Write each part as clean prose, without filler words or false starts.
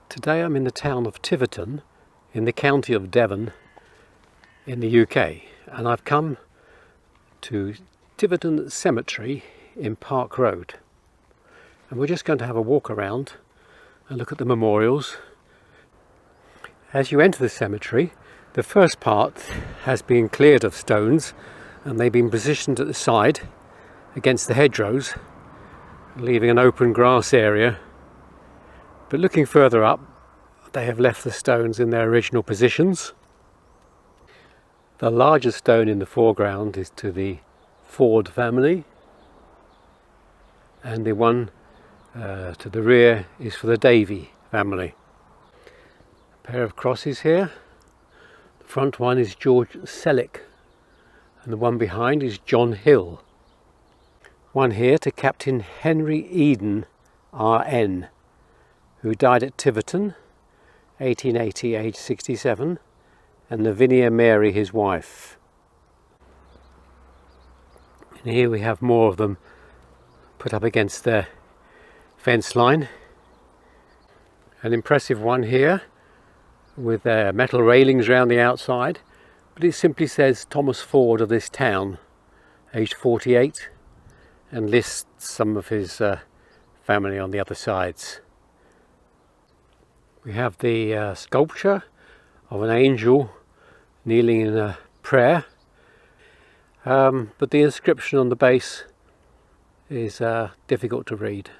Today I'm in the town of Tiverton in the county of Devon in the UK, and I've come to Tiverton Cemetery in Park Road, and we're just going to have a walk around and look at the memorials. As you enter the cemetery, the first part has been cleared of stones and they've been positioned at the side against the hedgerows, leaving an open grass area. But looking further up, they have left the stones in their original positions. The largest stone in the foreground is to the Ford family, and the one to the rear is for the Davy family. A pair of crosses here. The front one is George Selleck, and the one behind is John Hill. One here to Captain Henry Eden, RN, who died at Tiverton, 1880, aged 67, and Lavinia Mary, his wife. And here we have more of them put up against the fence line. An impressive one here with metal railings around the outside, but it simply says Thomas Ford of this town, aged 48, and lists some of his family on the other sides. We have the sculpture of an angel kneeling in a prayer, but the inscription on the base is difficult to read.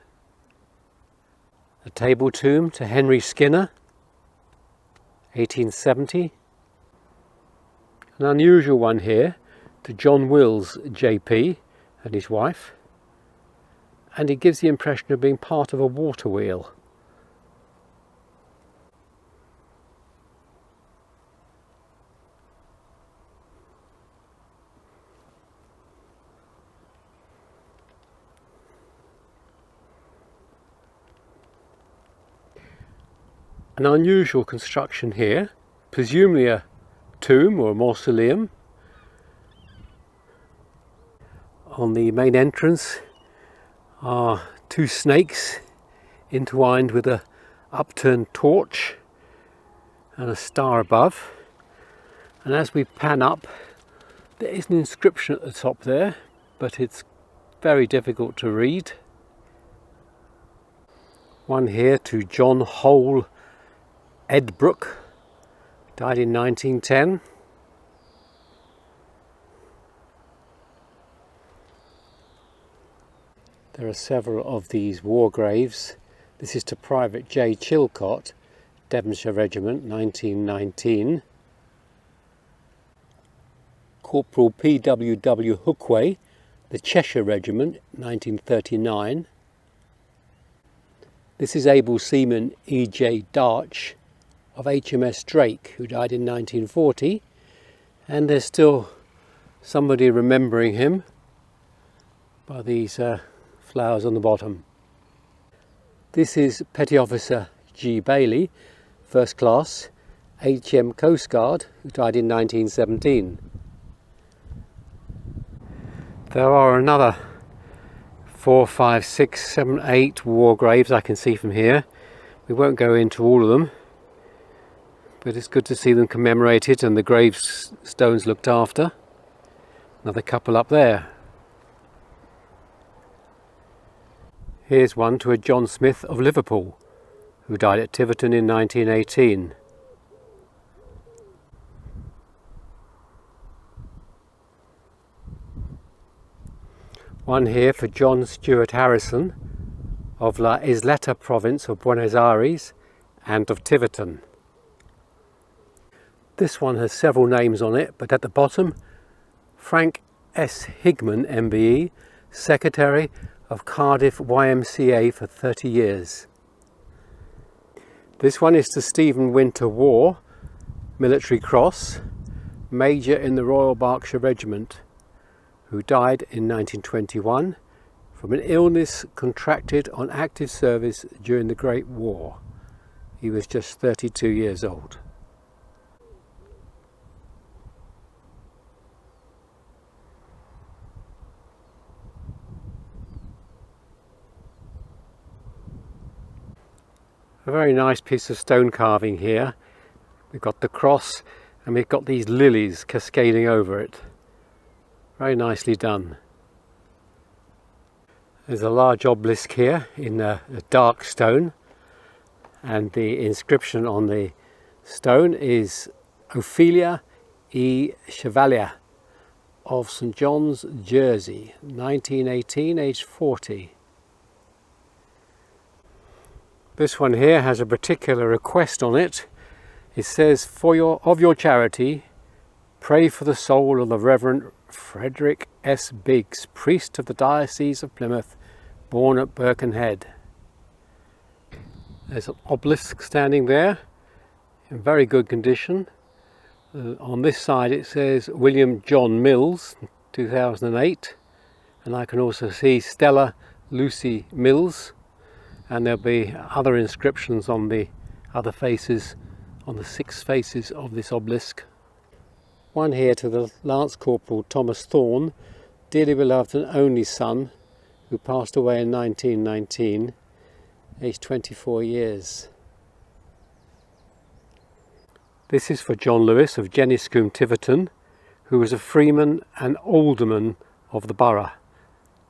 A table tomb to Henry Skinner, 1870. An unusual one here to John Wills, JP, and his wife, and it gives the impression of being part of a water wheel. An unusual construction here, presumably a tomb or a mausoleum. On the main entrance are two snakes intertwined with a upturned torch and a star above. And as we pan up, there is an inscription at the top there, but it's very difficult to read. One here to John Hole Edbrook, died in 1910. There are several of these war graves. This is to Private J. Chilcott, Devonshire Regiment, 1919. Corporal P.W.W. Hookway, the Cheshire Regiment, 1939. This is able seaman E.J. Darch of HMS Drake, who died in 1940, and there's still somebody remembering him by these flowers on the bottom. This is Petty Officer G. Bailey, First Class, HM Coast Guard, who died in 1917. There are another 4, 5, 6, 7, 8 war graves I can see from here. We won't go into all of them, but it's good to see them commemorated and the gravestones looked after. Another couple up there. Here's one to a John Smith of Liverpool, who died at Tiverton in 1918. One here for John Stuart Harrison of La Isleta province of Buenos Aires and of Tiverton. This one has several names on it, but at the bottom, Frank S. Higman, MBE, Secretary of Cardiff YMCA for 30 years. This one is to Stephen Winter War, Military Cross, Major in the Royal Berkshire Regiment, who died in 1921 from an illness contracted on active service during the Great War. He was just 32 years old. A very nice piece of stone carving here. We've got the cross and we've got these lilies cascading over it. Very nicely done. There's a large obelisk here in a dark stone, and the inscription on the stone is Ophelia E. Chevalier of St. John's, Jersey, 1918, aged 40. This one here has a particular request on it. It says, of your charity, pray for the soul of the Reverend Frederick S. Biggs, priest of the Diocese of Plymouth, born at Birkenhead. There's an obelisk standing there in very good condition. On this side it says William John Mills, 2008, and I can also see Stella Lucy Mills, and there'll be other inscriptions on the other faces, on the 6 faces of this obelisk. One here to the Lance Corporal Thomas Thorne, dearly beloved and only son, who passed away in 1919, aged 24 years. This is for John Lewis of Jenniscombe, Tiverton, who was a freeman and alderman of the borough,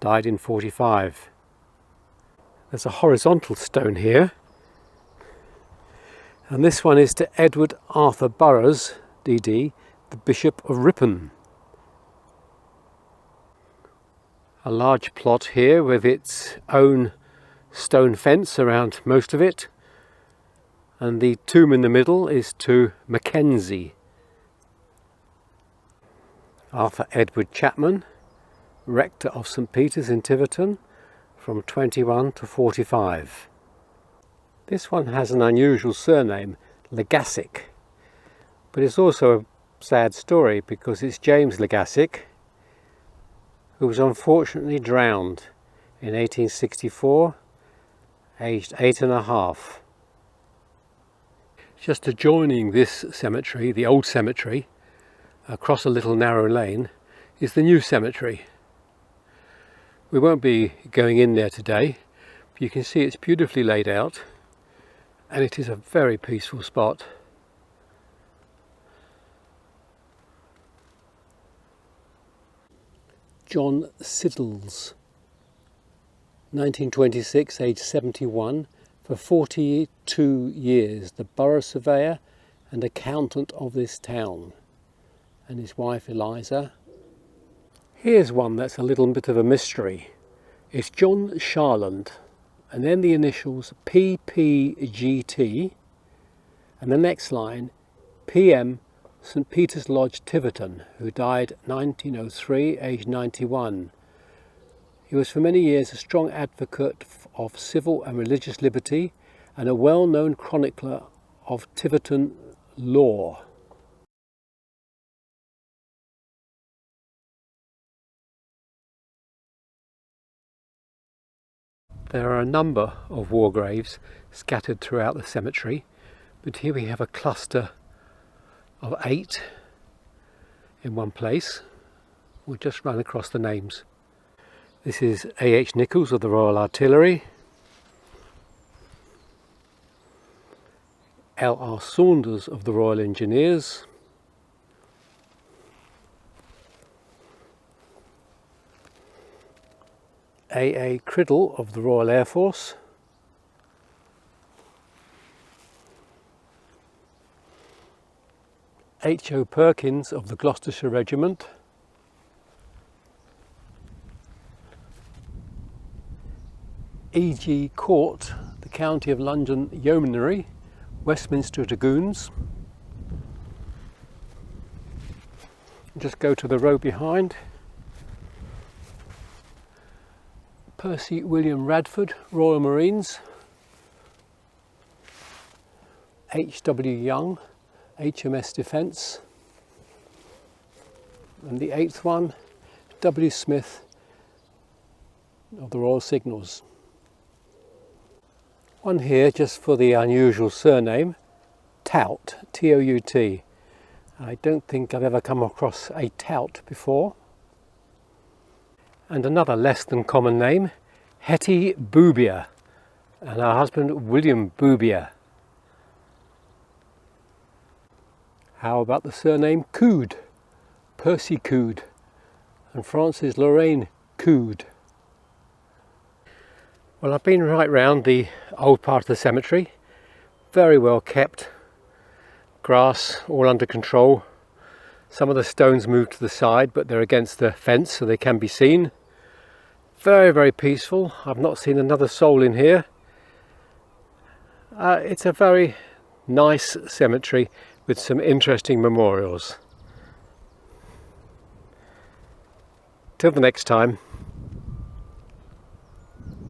died in 45. There's a horizontal stone here, and this one is to Edward Arthur Burrows, DD, the Bishop of Ripon. A large plot here with its own stone fence around most of it, and the tomb in the middle is to Mackenzie. Arthur Edward Chapman, rector of St. Peter's in Tiverton, from 21 to 45. This one has an unusual surname, Legasic, but it's also a sad story because it's James Legasic, who was unfortunately drowned in 1864, aged 8½. Just adjoining this cemetery, the old cemetery, across a little narrow lane, is the new cemetery. We won't be going in there today, but you can see it's beautifully laid out, and it is a very peaceful spot. John Siddles, 1926, aged 71, for 42 years the borough surveyor and accountant of this town, and his wife Eliza. Here's one that's a little bit of a mystery. It's John Sharland, and then the initials PPGT, and the next line PM St. Peter's Lodge, Tiverton, who died 1903, aged 91. He was for many years a strong advocate of civil and religious liberty and a well-known chronicler of Tiverton law. There are a number of war graves scattered throughout the cemetery, but here we have a cluster of 8 in one place. We'll just run across the names. This is A.H. Nichols of the Royal Artillery, L.R. Saunders of the Royal Engineers, A.A. Criddle of the Royal Air Force, H.O. Perkins of the Gloucestershire Regiment, E.G. Court, the County of London Yeomanry, Westminster Dragoons. Just go to the row behind. Percy William Radford, Royal Marines. H.W. Young, HMS Defence. And the 8th one, W. Smith of the Royal Signals. One here just for the unusual surname, Tout, T-O-U-T. I don't think I've ever come across a Tout before. And another less than common name, Hetty Boobia, and her husband William Boubier. How about the surname Coud? Percy Coud and Frances Lorraine Coud. Well, I've been right round the old part of the cemetery. Very well kept. Grass all under control. Some of the stones moved to the side, but they're against the fence so they can be seen. Very, very peaceful. I've not seen another soul in here. It's a very nice cemetery with some interesting memorials. Till the next time.